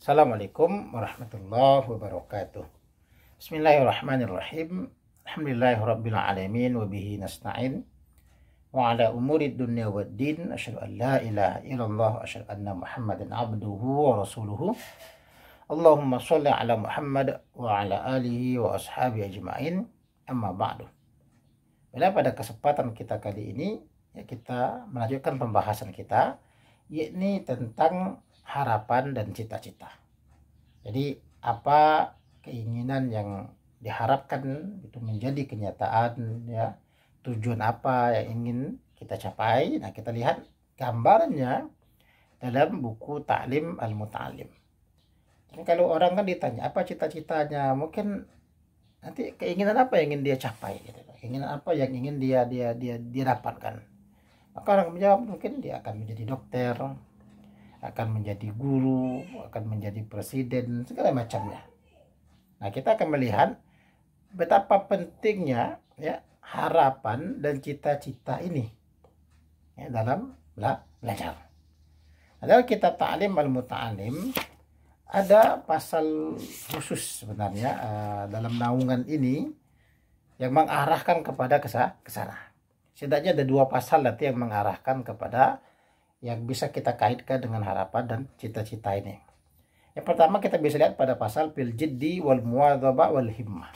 Assalamualaikum warahmatullahi wabarakatuh. Bismillahirrahmanirrahim. Alhamdulillahirabbil alamin wa bihi nasta'in wa ala umuri dunya waddin. Asyhadu an la ilaha illallah wa asyhadu anna Muhammadan abduhu wa rasuluhu. Allahumma shalli ala Muhammad wa ala alihi wa ashabihi ajmain. Amma ba'du. Pada kesempatan kita kali ini kita melanjutkan pembahasan kita, yakni tentang harapan dan cita-cita. Jadi apa keinginan yang diharapkan itu menjadi kenyataan, ya, tujuan apa yang ingin kita capai. Nah, kita lihat gambarannya dalam buku Ta'lim Al-Muta'allim. Kalau orang kan ditanya apa cita-citanya, mungkin nanti keinginan apa yang ingin dia capai, gitu. Keinginan apa yang ingin dia dapatkan. Maka orang menjawab mungkin dia akan menjadi dokter, akan menjadi guru, akan menjadi presiden, segala macamnya. Nah, kita akan melihat betapa pentingnya, ya, harapan dan cita-cita ini, ya, dalam belajar. Dalam kitab Ta'lim Al-Muta'allim ada pasal khusus sebenarnya dalam naungan ini yang mengarahkan kepada ke sana. Setidaknya ada 2 pasal nanti yang mengarahkan kepada yang bisa kita kaitkan dengan harapan dan cita-cita ini. Yang pertama kita bisa lihat pada pasal fil jiddi wal muwadzabah wal himmah.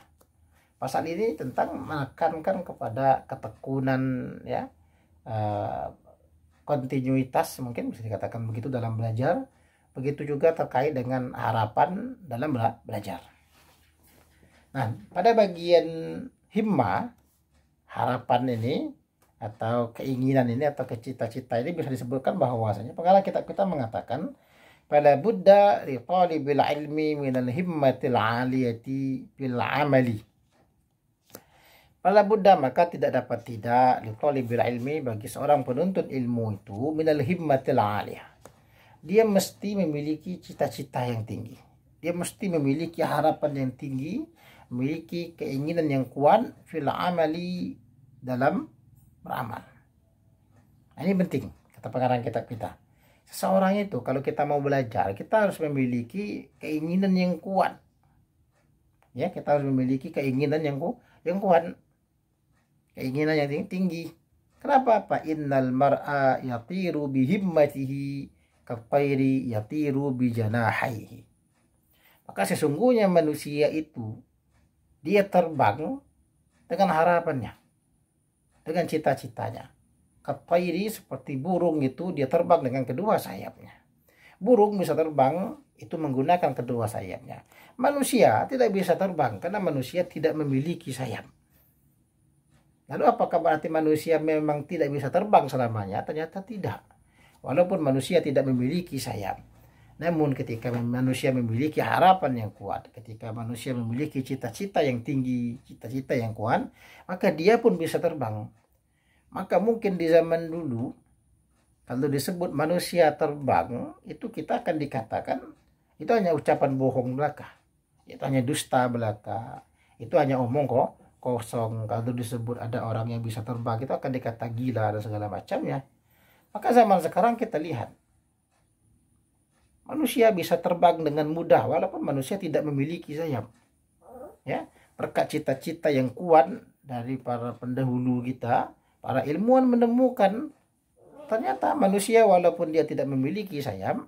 Pasal ini tentang menekankan kepada ketekunan, ya, kontinuitas, mungkin bisa dikatakan begitu, dalam belajar. Begitu juga terkait dengan harapan dalam belajar. Nah, pada bagian himmah, harapan ini atau keinginan ini atau cita-cita ini bisa disebutkan bahwasanya pengarang kitab kita mengatakan fala budda li talibil ilmi minal himmatil aliyati fil amali. Fala budda, maka tidak li talibil ilmi, bagi seorang penuntut ilmu itu, minal himmatil aliyah, dia mesti memiliki cita-cita yang tinggi, dia mesti memiliki harapan yang tinggi, memiliki keinginan yang kuat fil amali, dalam beramal. Nah, ini penting, kata pengarang kitab kita. Seseorang itu kalau kita mau belajar, kita harus memiliki keinginan yang kuat. Ya, kita harus memiliki keinginan yang kuat. Keinginan yang tinggi. Kenapa? Fa innal mar'a yatiru bihimmatihi kafairi yatiru bijanahaihi. Maka sesungguhnya manusia itu dia terbang dengan harapannya, dengan cita-citanya. Kafairi, seperti burung itu, dia terbang dengan kedua sayapnya. Burung bisa terbang itu menggunakan kedua sayapnya. Manusia tidak bisa terbang karena manusia tidak memiliki sayap. Lalu apakah berarti manusia memang tidak bisa terbang selamanya? Ternyata tidak. Walaupun manusia tidak memiliki sayap, namun ketika manusia memiliki harapan yang kuat, ketika manusia memiliki cita-cita yang tinggi, cita-cita yang kuat, maka dia pun bisa terbang. Maka mungkin di zaman dulu kalau disebut manusia terbang, itu kita akan dikatakan itu hanya ucapan bohong belaka, itu hanya dusta belaka, itu hanya omong kosong. Kalau disebut ada orang yang bisa terbang, itu akan dikata gila dan segala macamnya. Maka zaman sekarang kita lihat manusia bisa terbang dengan mudah walaupun manusia tidak memiliki sayap. Ya, berkat cita-cita yang kuat dari para pendahulu kita, para ilmuwan menemukan ternyata manusia walaupun dia tidak memiliki sayap,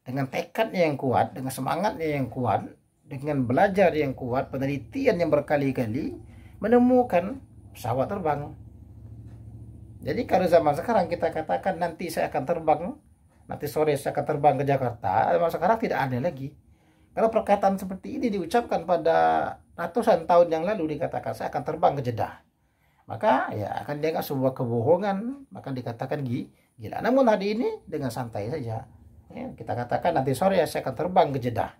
dengan tekadnya yang kuat, dengan semangatnya yang kuat, dengan belajar yang kuat, penelitian yang berkali-kali, menemukan pesawat terbang. Jadi kalau zaman sekarang kita katakan nanti saya akan terbang, nanti sore saya akan terbang ke Jakarta, zaman sekarang tidak ada lagi. Kalau perkataan seperti ini diucapkan pada ratusan tahun yang lalu, dikatakan saya akan terbang ke Jeddah, maka ya akan dianggap sebuah kebohongan, maka dikatakan gila. Namun hari ini dengan santai saja, ya, kita katakan nanti sore saya akan terbang ke Jeddah,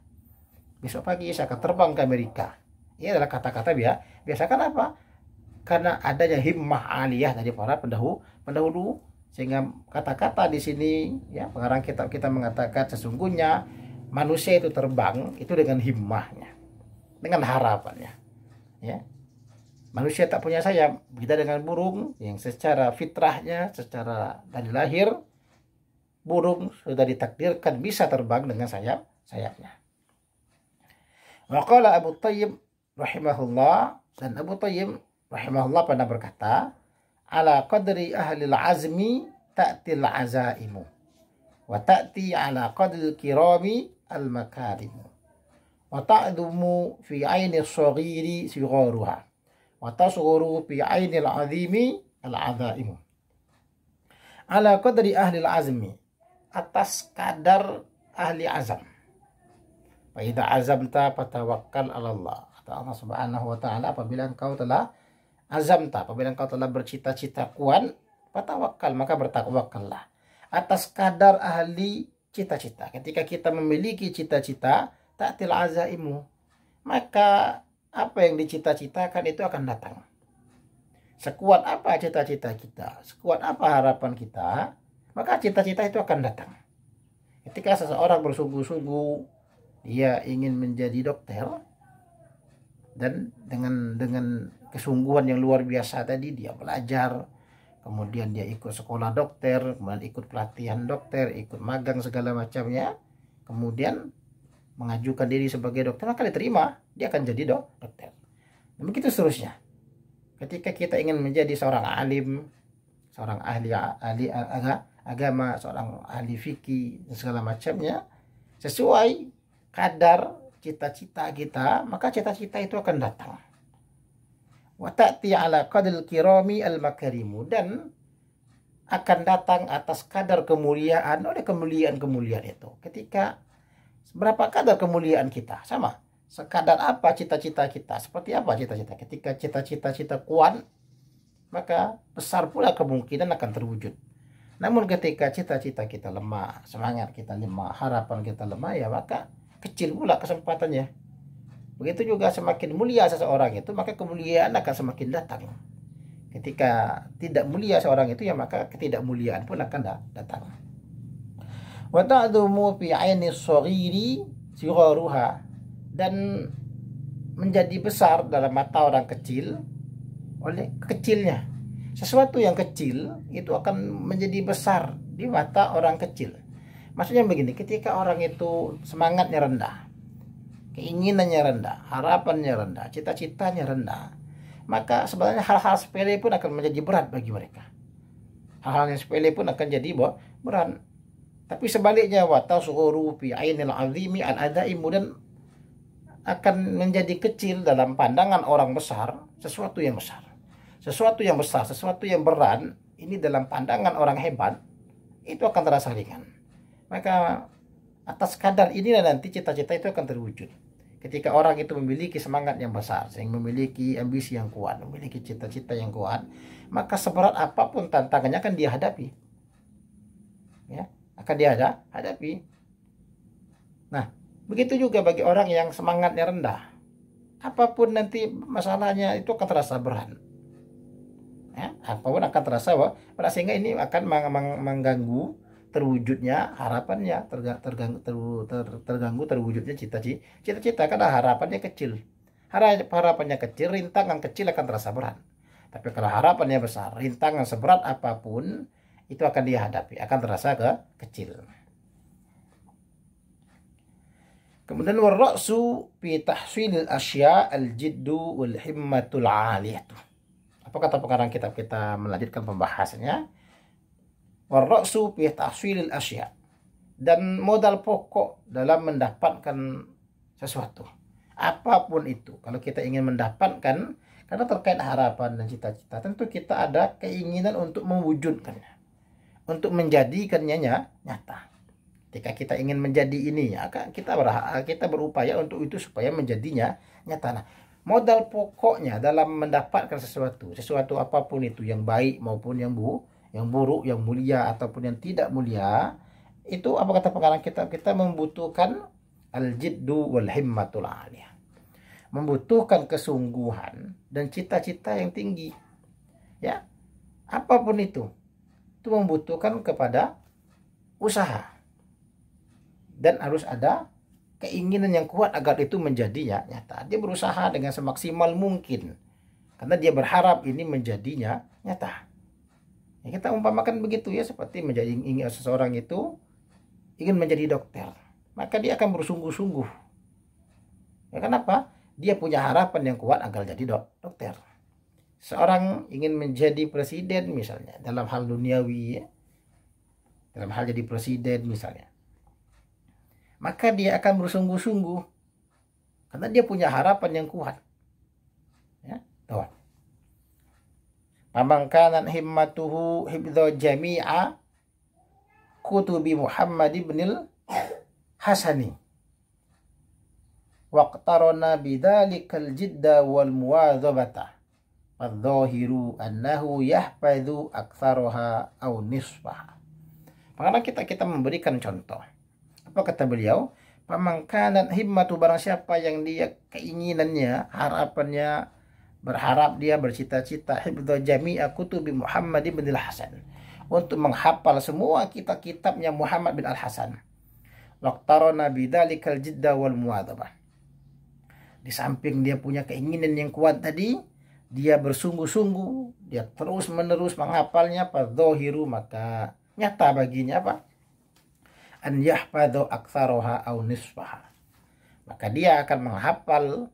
besok pagi saya akan terbang ke Amerika. Ini adalah kata-kata biasa. Kenapa? Karena adanya himmah aliyah dari para pendahulu, sehingga kata-kata di sini, ya, pengarang kitab kita mengatakan sesungguhnya manusia itu terbang itu dengan himmahnya, dengan harapannya, ya. Manusia tak punya sayap, beda dengan burung yang secara fitrahnya, secara dari lahir, burung sudah ditakdirkan bisa terbang dengan sayap sayapnya. Wa qala Abu Thayyib rahimahullah, dan Abu Thayyib rahimahullah pernah berkata, ala qadri ahlil azmi ta'til azaimu wa ta'ti ala qadri kirami al makarimu wa ta'dumu fi aini as-saghiri sigharuha wa tasghuru fi aini al-azimi al-azaimu. Ala qadri ahlil azmi, atas kadar ahli azam. Fa idza azamta fatawakkal 'ala Allah. Kata Allah Subhanahu wa taala, apabila engkau telah azamta, apabila engkau telah bercita-cita kuat, fatawakkal, maka bertawakallah. Atas kadar ahli cita-cita. Ketika kita memiliki cita-cita, ta'til azaimu, maka apa yang dicita-citakan itu akan datang. Sekuat apa cita-cita kita, sekuat apa harapan kita, maka cita-cita itu akan datang. Ketika seseorang bersungguh-sungguh dia ingin menjadi dokter, dan dengan kesungguhan yang luar biasa tadi dia belajar, kemudian dia ikut sekolah dokter, kemudian ikut pelatihan dokter, ikut magang segala macamnya, kemudian mengajukan diri sebagai dokter, maka diterima, dia akan jadi dokter. Dan begitu seterusnya. Ketika kita ingin menjadi seorang alim, seorang ahli agama, seorang ahli fikih dan segala macamnya, sesuai kadar cita-cita kita, maka cita-cita itu akan datang. Wa ta'ti ala qadril kirami al makarimu, dan akan datang atas kadar kemuliaan oleh kemuliaan-kemuliaan itu. Ketika berapa kadar kemuliaan kita, sama sekadar apa cita-cita kita, seperti apa cita-cita. Ketika cita-cita kita kuat, maka besar pula kemungkinan akan terwujud. Namun ketika cita-cita kita lemah, semangat kita lemah, harapan kita lemah, ya maka kecil pula kesempatannya. Begitu juga semakin mulia seseorang itu, maka kemuliaan akan semakin datang. Ketika tidak mulia seorang itu, ya maka ketidakmuliaan pun akan datang. Wa ta'dumu fi 'aini as-saghiri sigharuha, dan menjadi besar dalam mata orang kecil oleh kecilnya. Sesuatu yang kecil itu akan menjadi besar di mata orang kecil. Maksudnya begini, ketika orang itu semangatnya rendah, keinginannya rendah, harapannya rendah, cita-citanya rendah, maka sebenarnya hal-hal sepele pun akan menjadi berat bagi mereka. Hal-hal yang sepele pun akan jadi berat. Tapi sebaliknya, wa tasghuru fi ainil azimi al-adaimu, dan akan menjadi kecil dalam pandangan orang besar, sesuatu yang besar. Sesuatu yang besar, sesuatu yang berat, ini dalam pandangan orang hebat, itu akan terasa ringan. Maka atas kadar inilah nanti cita-cita itu akan terwujud. Ketika orang itu memiliki semangat yang besar, sehingga memiliki ambisi yang kuat, memiliki cita-cita yang kuat, maka seberat apapun tantangannya akan dia hadapi. Ya, akan dia hadapi. Nah, begitu juga bagi orang yang semangatnya rendah. Apapun nanti masalahnya itu akan terasa berat. Ya, apapun akan terasa berat, sehingga ini akan mengganggu terwujudnya harapannya, terganggu terwujudnya cita-cita, karena harapannya kecil. Harapannya kecil, rintangan kecil akan terasa berat. Tapi kalau harapannya besar, rintangan seberat apapun itu akan dihadapi, akan terasa kecil. Kemudian warra'su fi tahsilil asya al-jiddu wal himmatul 'aliyatu. Apa kata pengarang kitab? Kita melanjutkan pembahasannya. Warra'su fi tahsilil asya, dan modal pokok dalam mendapatkan sesuatu, apapun itu. Kalau kita ingin mendapatkan, karena terkait harapan dan cita-cita, tentu kita ada keinginan untuk mewujudkannya, untuk menjadikannya nyata. Ketika kita ingin menjadi ini, ya, kita berupaya untuk itu supaya menjadinya nyata. Nah, modal pokoknya dalam mendapatkan sesuatu apapun itu, yang baik maupun yang buruk, yang mulia ataupun yang tidak mulia, itu apa kata pengarang kitab? Kita membutuhkan al-jiddu wal himmatul 'aliyah. Membutuhkan kesungguhan dan cita-cita yang tinggi. Ya, apapun itu membutuhkan kepada usaha. Dan harus ada keinginan yang kuat agar itu menjadinya nyata. Dia berusaha dengan semaksimal mungkin, karena dia berharap ini menjadinya nyata. Ya, kita umpamakan begitu ya, seperti seseorang itu ingin menjadi dokter. maka dia akan bersungguh-sungguh. Ya, kenapa? Dia punya harapan yang kuat agar jadi dokter. Seorang ingin menjadi presiden misalnya, dalam hal duniawi ya, dalam hal jadi presiden misalnya, maka dia akan bersungguh-sungguh karena dia punya harapan yang kuat. Ya, tuh. Pamangkanan himmatuhu hibdho jami'a kutubi Muhammad ibnil Hasani waqtarana bidzalikal jidda wal muwadzabata fadzahiru annahu yahfadzu aktsaraha aw nisfaha. Karena kita memberikan contoh. Apa kata beliau? Pamangkanan himmatu, barang siapa yang dia keinginannya, harapannya, berharap dia bercita-cita hibdza jami'a kutubi Muhammad ibn al-Hasan, untuk menghafal semua kitab-kitabnya Muhammad bin Al-Hasan. Waqtarana bidzalikal jidda wal muwadzabah. Di samping dia punya keinginan yang kuat tadi, dia bersungguh-sungguh, dia terus-menerus menghafalnya, fadzahiru, maka nyata baginya apa? An yahfadzu aktsaroha aw nisfaha. Maka dia akan menghafal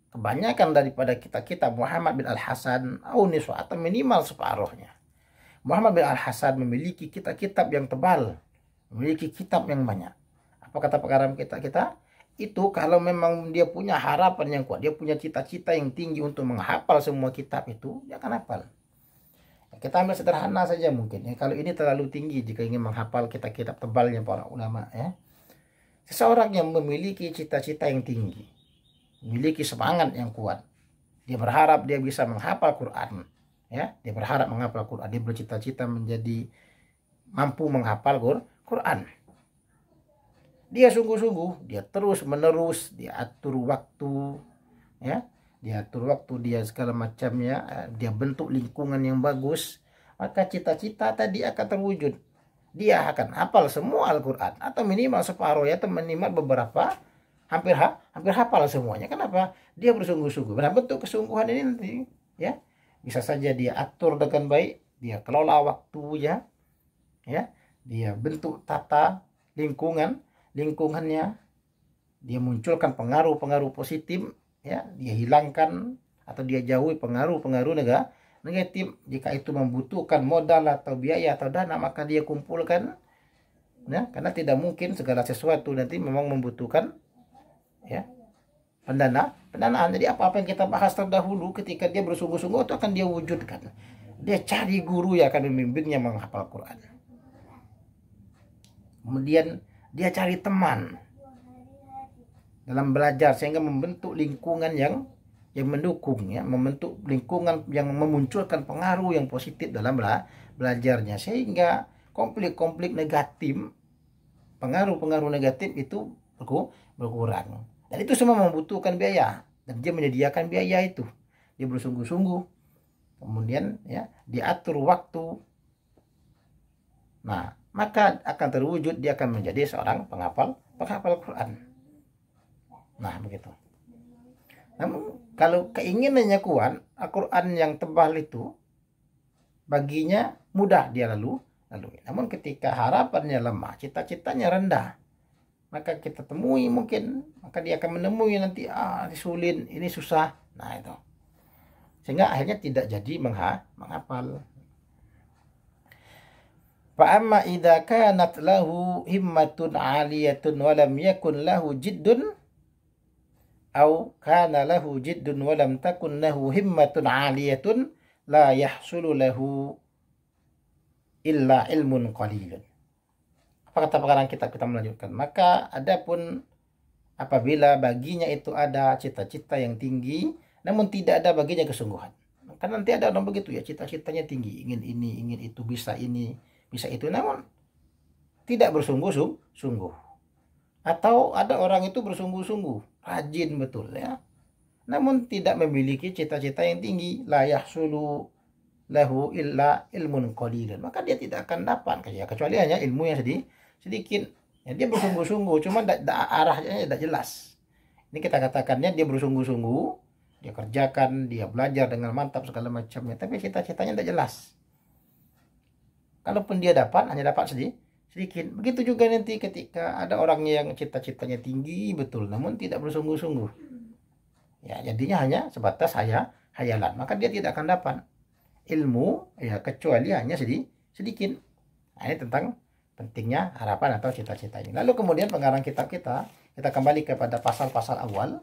kebanyakan daripada kitab-kitab Muhammad bin Al-Hasan aw nisfaha, atau minimal separuhnya. Muhammad bin Al-Hasan memiliki kitab-kitab yang tebal, memiliki kitab yang banyak. Apa kata pengarang kita? Itu kalau memang dia punya harapan yang kuat, dia punya cita-cita yang tinggi untuk menghafal semua kitab itu, dia akan hafal. Kita ambil sederhana saja mungkin ya. Kalau ini terlalu tinggi jika ingin menghafal kitab-kitab tebalnya para ulama ya. Seseorang yang memiliki cita-cita yang tinggi, memiliki semangat yang kuat, dia berharap dia bisa menghafal Quran ya. Dia berharap menghafal Quran, dia bercita-cita menjadi mampu menghafal Quran. Dia sungguh-sungguh, dia terus-menerus, dia atur waktu ya. Dia atur waktu, dia segala macamnya, dia bentuk lingkungan yang bagus, maka cita-cita tadi akan terwujud. Dia akan hafal semua Al-Quran, atau minimal separuh ya, atau minimal beberapa, hampir hafal semuanya. Kenapa? Dia bersungguh-sungguh. Nah, bentuk kesungguhan ini nanti ya, bisa saja dia atur dengan baik, dia kelola waktunya ya, dia bentuk tata lingkungannya, dia munculkan pengaruh-pengaruh positif ya, dia hilangkan atau dia jauhi pengaruh-pengaruh negatif. Jika itu membutuhkan modal atau biaya atau dana, maka dia kumpulkan ya, karena tidak mungkin segala sesuatu nanti memang membutuhkan ya pendanaan. Jadi apa-apa yang kita bahas terdahulu, ketika dia bersungguh-sungguh, itu akan dia wujudkan. Dia cari guru yang akan membimbingnya menghafal Quran. Kemudian dia cari teman dalam belajar, sehingga membentuk lingkungan yang mendukung ya, membentuk lingkungan yang memunculkan pengaruh yang positif dalam belajarnya, sehingga konflik-konflik negatif, pengaruh-pengaruh negatif itu berkurang. Dan itu semua membutuhkan biaya, dan dia menyediakan biaya itu. Dia bersungguh-sungguh, kemudian ya diatur waktu. Nah, maka akan terwujud, dia akan menjadi seorang penghafal Quran. Nah, begitu. Namun kalau keinginannya kuat, Al-Quran yang tebal itu baginya mudah dia lalui. Namun ketika harapannya lemah, cita-citanya rendah, maka kita temui mungkin, maka dia akan menemui nanti disulit, ini susah. Nah, itu. Sehingga akhirnya tidak jadi menghafal. Fa amma idza kanat lahu himmatun 'aliyatun wa lam yakun lahu jiddun aw kana lahu jiddun wa lam takun lahu himmatun 'aliyatun la yahsulu lahu illa ilmun qalilun. Apa kata pengarang kita melanjutkan? Maka adapun apabila baginya itu ada cita-cita yang tinggi, namun tidak ada baginya kesungguhan. Kan nanti ada orang begitu ya, cita-citanya tinggi, ingin ini, ingin itu, bisa ini, bisa itu, namun tidak bersungguh-sungguh. Atau ada orang itu bersungguh-sungguh, rajin betul ya, namun tidak memiliki cita-cita yang tinggi, la yahsulu lahu illa ilmun qalilun, maka dia tidak akan dapat kecuali hanya ilmu yang sedikit ya. Dia bersungguh-sungguh, cuma arahnya tidak jelas. Ini kita katakannya dia bersungguh-sungguh, dia kerjakan, dia belajar dengan mantap segala macamnya, tapi cita-citanya tidak jelas. Kalaupun dia dapat, hanya dapat sedikit. Begitu juga nanti ketika ada orang yang cita-citanya tinggi betul namun tidak bersungguh-sungguh, ya jadinya hanya sebatas hayalan, maka dia tidak akan dapat ilmu ya kecuali hanya sedikit. Nah, ini tentang pentingnya harapan atau cita-cita ini. Lalu kemudian pengarang kitab kita kembali kepada pasal-pasal awal.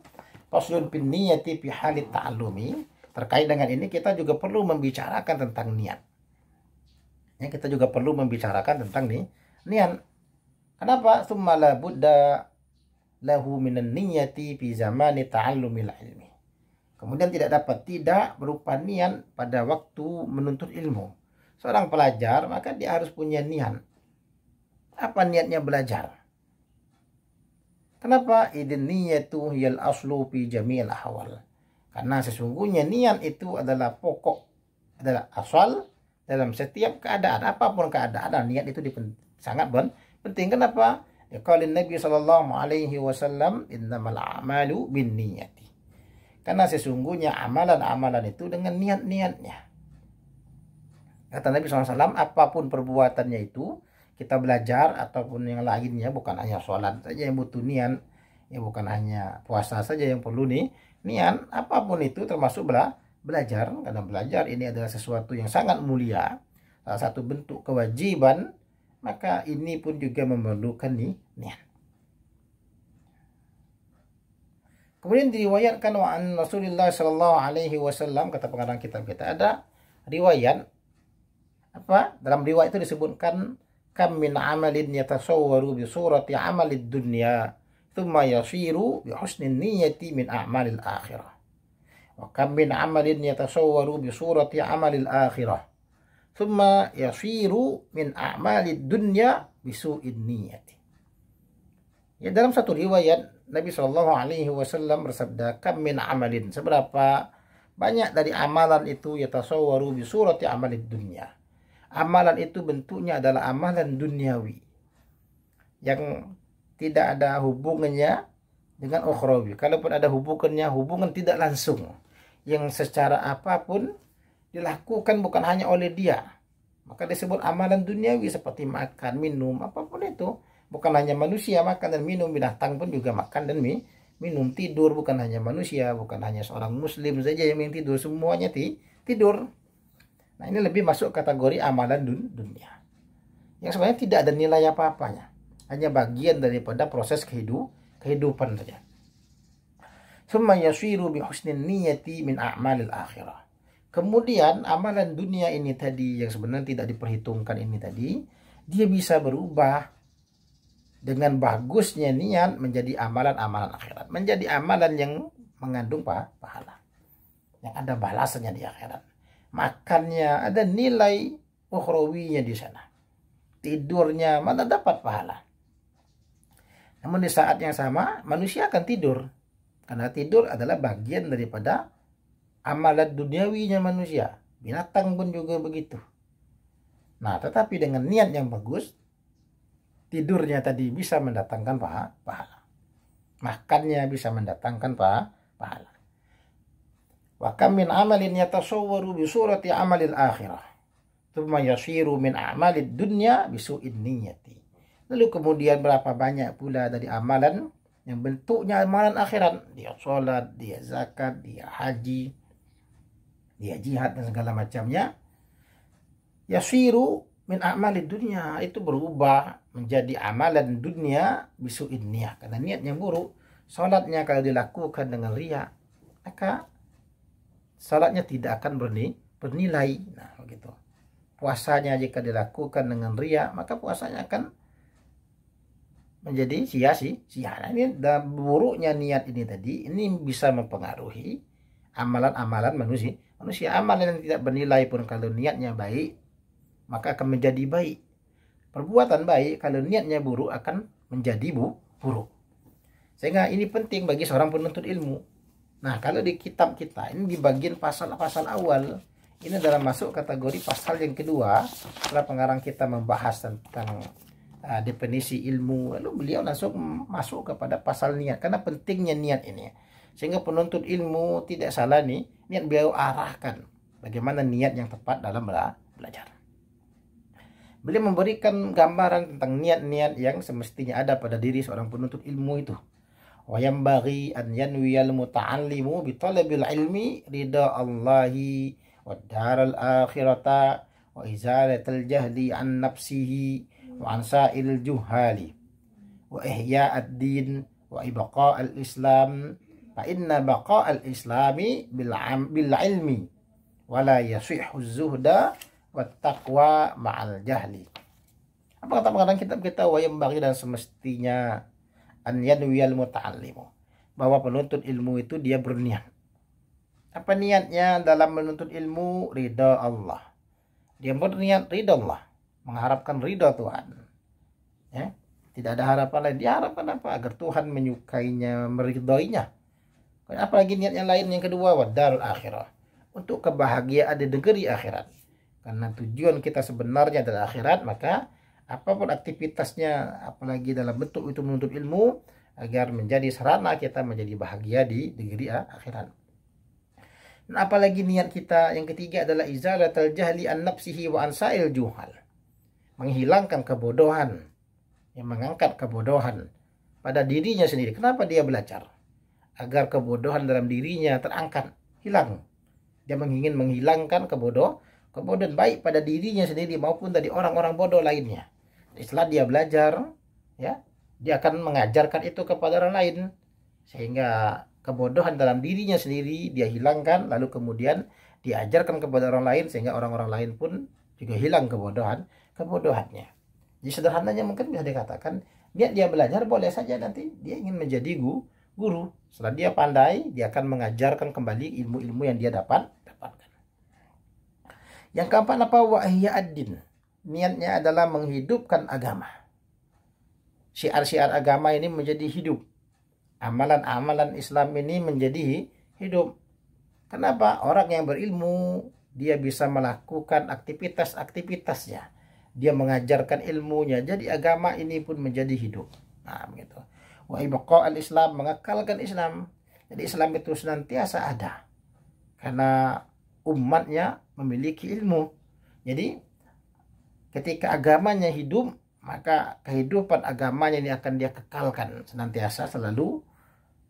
Faslun fin niyati fi halit ta'allumi. Terkait dengan ini kita juga perlu membicarakan tentang niat. Ya, kita juga perlu membicarakan tentang niat. Kenapa? Tsumma la budda lahu minan niyati fi zamani ta'allumil ilmi. Kemudian tidak berupa niat pada waktu menuntut ilmu. Seorang pelajar maka dia harus punya niat. Apa niatnya belajar? Kenapa? Idin niyatu hiyal aslu fi jami'il ahwal. Karena sesungguhnya niat itu adalah pokok, adalah asal dalam setiap keadaan, apapun keadaan. Niat itu sangat penting. Kenapa? Qala Nabi sallallahu alaihi wasallam, innamal a'malu binniyati. Karena sesungguhnya amalan-amalan itu dengan niat-niatnya. Kata Nabi SAW, apapun perbuatannya itu, kita belajar ataupun yang lainnya, bukan hanya sholat saja yang butuh niat, ya bukan hanya puasa saja yang perlu niat, apapun itu termasuk belajar. Karena belajar ini adalah sesuatu yang sangat mulia, salah satu bentuk kewajiban, maka ini pun juga memerlukan niat. Kemudian diriwayatkan wa an Rasulullah sallallahu alaihi wasallam, kata pengarang kitab kita, ada riwayat dalam riwayat itu disebutkan kam min amalin yatasawwaru bi surati amalid dunya thumma yasiru bi husnin niyyati min a'malil akhirah, wa kam min amalin yatasawwaru bi surati amalil akhirah thumma yasiru min a'malid dunya bi su'in niyyati. Ya, dalam satu riwayat Nabi Shallallahu alaihi wasallam bersabda, kam min amalin, seberapa banyak dari amalan itu yatasawwaru bi surati amalid dunya. Amalan itu bentuknya adalah amalan duniawi yang tidak ada hubungannya dengan ukhrawi. Kalaupun ada hubungannya, hubungan tidak langsung, yang secara apapun dilakukan bukan hanya oleh dia, maka disebut amalan duniawi. Seperti makan, minum, apapun itu. Bukan hanya manusia makan dan minum, binatang pun juga makan dan minum. Tidur bukan hanya manusia, bukan hanya seorang muslim saja yang tidur, semuanya tidur. Nah, ini lebih masuk kategori amalan dunia yang sebenarnya tidak ada nilai apa-apanya, hanya bagian daripada proses kehidupan saja. Summa yasiru bi husnin niyati min a'malil akhirah. Kemudian amalan dunia ini tadi yang sebenarnya tidak diperhitungkan ini tadi, dia bisa berubah dengan bagusnya niat menjadi amalan-amalan akhirat, menjadi amalan yang mengandung pahala, yang ada balasannya di akhirat. Makannya ada nilai ukhrawinya di sana. Tidurnya mana dapat pahala. Namun di saat yang sama manusia akan tidur. Karena tidur adalah bagian daripada amalan duniawinya manusia. Binatang pun juga begitu. Nah, tetapi dengan niat yang bagus, tidurnya tadi bisa mendatangkan pahala. Makannya bisa mendatangkan pahala. Wa kam min amalin yatasawwaru bi surati amalil akhirah thumma yasiru min a'malid dunya bi su'in niyyati. Lalu kemudian berapa banyak pula dari amalan yang bentuknya amalan akhirat, dia salat, dia zakat, dia haji, dia jihad dan segala macamnya, yasiru min a'malid dunya, itu berubah menjadi amalan dunia bi su'in niyyah, karena niat yang buruk. Salatnya kalau dilakukan dengan riya, maka salatnya tidak akan bernilai. Nah, begitu. Puasanya jika dilakukan dengan riya, maka puasanya akan menjadi sia-sia. Nah, ini dalam buruknya niat ini tadi, ini bisa mempengaruhi amalan-amalan manusia. Amalan yang tidak bernilai pun kalau niatnya baik, maka akan menjadi baik. Perbuatan baik kalau niatnya buruk akan menjadi buruk. Sehingga ini penting bagi seorang penuntut ilmu. Nah, kalau di kitab kita ini di bagian pasal-pasal awal, ini adalah masuk kategori pasal yang kedua setelah pengarang kita membahas tentang definisi ilmu. Lalu beliau langsung masuk kepada pasal niat, karena pentingnya niat ini, sehingga penuntut ilmu tidak salah niat beliau arahkan bagaimana niat yang tepat dalam belajar. Beliau memberikan gambaran tentang niat-niat yang semestinya ada pada diri seorang penuntut ilmu itu. Wa yanbaghi an yanwiyal muta'allimu bi talabil ilmi ridha Allahi wad daral akhirata wa izalatal jahli an nafsihi wa an sa'il juhali wa ihya'ad din wa ibqa'al islam fa inna baqa'al islami bil ilmi wala yasihhu zuhda wat taqwa ma'al jahli. Apa kata pengarang kitab kita? Wa yanbaghi, dan semestinya, an yanwiyal muta'allimu, bahwa penuntut ilmu itu dia berniat. Apa niatnya dalam menuntut ilmu? Ridha Allah. Dia berniat ridha Allah, mengharapkan ridha Tuhan. Ya, tidak ada harapan lain. Dia harapkan apa? Agar Tuhan menyukainya, meridhoinya. Apalagi niat yang lain yang kedua, wadarul akhirah, untuk kebahagiaan di negeri akhirat. Karena tujuan kita sebenarnya adalah akhirat, maka apapun aktivitasnya, apalagi dalam bentuk itu menuntut ilmu, agar menjadi sarana kita menjadi bahagia di negeri akhirat. Dan apalagi niat kita yang ketiga adalah izalatul jahli an nafsihi wa an sa'il juhal, menghilangkan kebodohan, yang mengangkat kebodohan pada dirinya sendiri. Kenapa dia belajar? Agar kebodohan dalam dirinya terangkat, hilang. Dia ingin menghilangkan kebodohan baik pada dirinya sendiri maupun dari orang-orang bodoh lainnya. Setelah dia belajar, ya, dia akan mengajarkan itu kepada orang lain, sehingga kebodohan dalam dirinya sendiri dia hilangkan, lalu kemudian diajarkan kepada orang lain, sehingga orang-orang lain pun juga hilang kebodohannya. Jadi sederhananya mungkin bisa dikatakan, dia belajar boleh saja nanti dia ingin menjadi guru. Setelah dia pandai, dia akan mengajarkan kembali ilmu-ilmu yang dia dapatkan. Yang keempat apa? Wahya'ad din. Niatnya adalah menghidupkan agama. Syiar-syiar agama ini menjadi hidup. Amalan-amalan Islam ini menjadi hidup. Kenapa? Orang yang berilmu, dia bisa melakukan aktivitas-aktivitasnya. Dia mengajarkan ilmunya. Jadi agama ini pun menjadi hidup. Nah, begitu. Wa ibqa'al Islam, mengekalkan Islam. Jadi Islam itu senantiasa ada. Karena umatnya memiliki ilmu. Jadi ketika agamanya hidup, maka kehidupan agamanya ini akan dia kekalkan senantiasa, selalu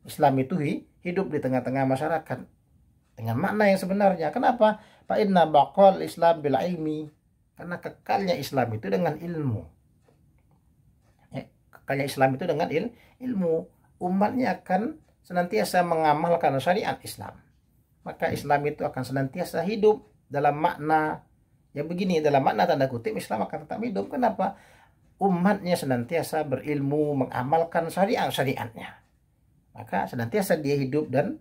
Islam itu hidup di tengah-tengah masyarakat dengan makna yang sebenarnya. Kenapa? Fa inna baqal Islam bil ilmi, karena kekalnya Islam itu dengan ilmu. Ya, kekalnya Islam itu dengan ilmu. Umatnya akan senantiasa mengamalkan syariat Islam. Maka Islam itu akan senantiasa hidup dalam makna yang begini, dalam makna tanda kutip Islam akan tetap hidup. Kenapa? Umatnya senantiasa berilmu, mengamalkan syariatnya. Maka senantiasa dia hidup dan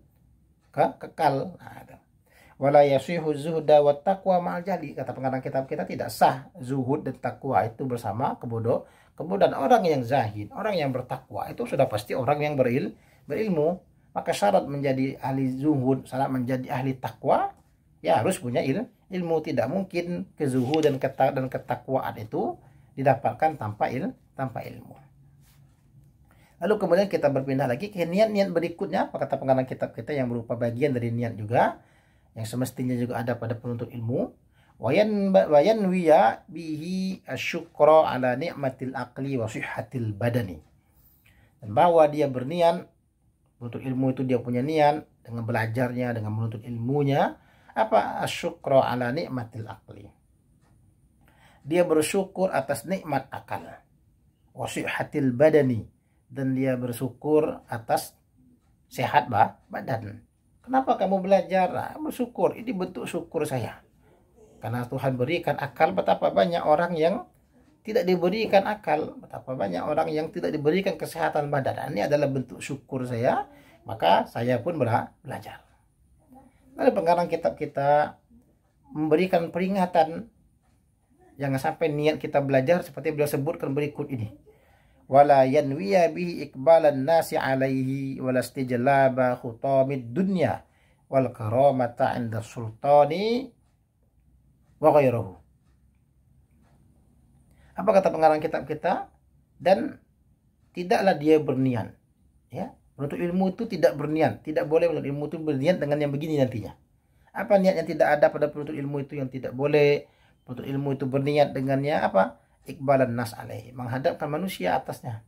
kekal. Wala yasihu zuhda wa taqwa ma'al jahli. Kata pengarang kitab kita, tidak sah zuhud dan takwa itu bersama kemudian orang yang zahid, orang yang bertakwa itu sudah pasti orang yang berilmu. Maka syarat menjadi ahli zuhud, syarat menjadi ahli takwa, ya harus punya ilmu. Tidak mungkin kezuhud dan ketakwaan itu didapatkan tanpa ilmu. Lalu kemudian kita berpindah lagi ke niat-niat berikutnya. Apa kata pengarang kitab kita yang berupa bagian dari niat juga, yang semestinya juga ada pada penuntut ilmu. Wayan wiya bihi asyukra ala ni'matil aqli wa sihhatil badani. Dan bahwa dia berniat, menuntut ilmu itu dia punya niat dengan belajarnya, dengan menuntut ilmunya, apa? Asyukra ala ni'matil aqli. Dia bersyukur atas nikmat akal. Wa sihhatil badani, dan dia bersyukur atas sehat badan. Kenapa kamu belajar? Nah, bersyukur, ini bentuk syukur saya. Karena Tuhan berikan akal. Betapa banyak orang yang tidak diberikan akal, betapa banyak orang yang tidak diberikan kesehatan badan. Ini adalah bentuk syukur saya, maka saya pun belajar. Lalu pengarang kitab kita memberikan peringatan, jangan sampai niat kita belajar seperti beliau sebutkan berikut ini. Wala yanwiya bihi iqbalan nasi alaihi wala istijlaba khutamid dunya wal karamata 'inda sultani wa ghairuhu. Apa kata pengarang kitab kita? Dan tidaklah dia berniat, ya, penuntut ilmu itu tidak berniat, tidak boleh penuntut ilmu itu berniat dengan yang begini nantinya. Apa niat yang tidak ada pada penuntut ilmu itu yang tidak boleh? Penuntut ilmu itu berniat dengannya apa? iqbalan nas alaihi, menghadapkan manusia atasnya.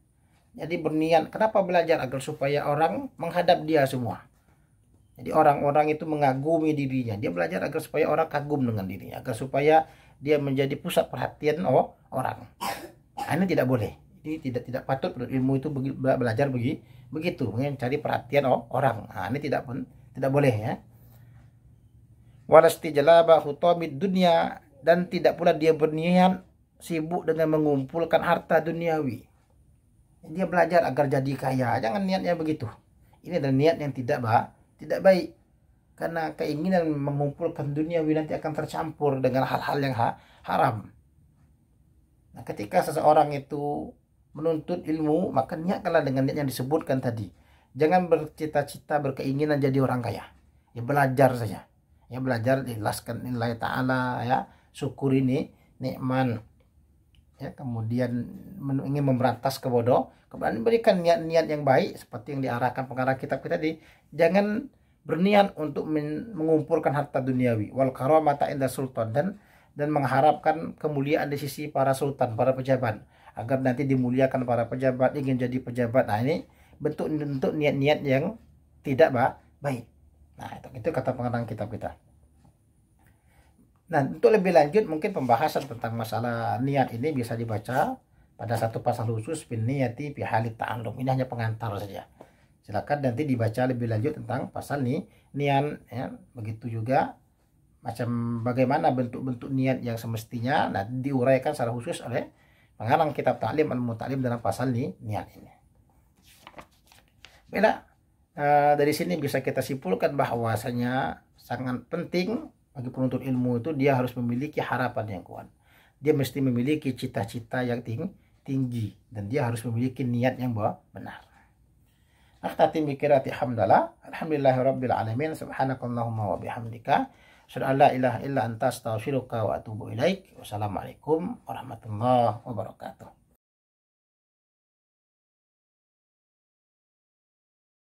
Jadi berniat, kenapa belajar? Agar supaya orang menghadap dia semua. Jadi orang-orang itu mengagumi dirinya. Dia belajar agar supaya orang kagum dengan dirinya, agar supaya dia menjadi pusat perhatian orang. Nah, ini tidak boleh. Ini tidak patut ilmu itu belajar begitu, mencari perhatian orang. Nah, ini tidak boleh ya. Walastijlaba hutamid dunia, dan tidak pula dia berniat sibuk dengan mengumpulkan harta duniawi. Dia belajar agar jadi kaya, jangan niatnya begitu. Ini adalah niat yang tidak baik, karena keinginan mengumpulkan duniawi nanti akan tercampur dengan hal-hal yang haram. Nah, ketika seseorang itu menuntut ilmu, maka niatkanlah dengan niat yang disebutkan tadi. Jangan bercita-cita berkeinginan jadi orang kaya. Ya belajar saja. Ya belajar jelaskan nilai ta'ala, ya syukur ini nikmat. Ya, kemudian ingin memberantas kebodohan, berikan niat-niat yang baik seperti yang diarahkan pengarang kitab kita tadi. Jangan berniat untuk mengumpulkan harta duniawi, wal karamata inda sultan, dan mengharapkan kemuliaan di sisi para sultan, para pejabat, agar nanti dimuliakan para pejabat, ingin jadi pejabat. Nah, ini bentuk niat-niat yang tidak baik. Nah, itu kata pengarang kitab kita. Nah, untuk lebih lanjut mungkin pembahasan tentang masalah niat ini bisa dibaca pada satu pasal khusus bin niyati fi halit ta'allum. Ini hanya pengantar saja. Silakan nanti dibaca lebih lanjut tentang pasal niat, ya. Begitu juga macam bagaimana bentuk-bentuk niat yang semestinya, nah diuraikan secara khusus oleh pengarang kitab Ta'lim al-Muta'allim dalam pasal niat ini. Baiklah, dari sini bisa kita simpulkan bahwasanya sangat penting bagi penuntut ilmu itu dia harus memiliki harapan yang kuat. Dia mesti memiliki cita-cita yang tinggi, dan dia harus memiliki niat yang benar. Akhtatim bi qiraati hamdalah, alhamdulillahirabbil alamin, subhanakallahumma wa bihamdika, asyhadu an la ilaha illa anta, astaghfiruka wa atubu ilaik. Wassalamualaikum warahmatullahi wabarakatuh.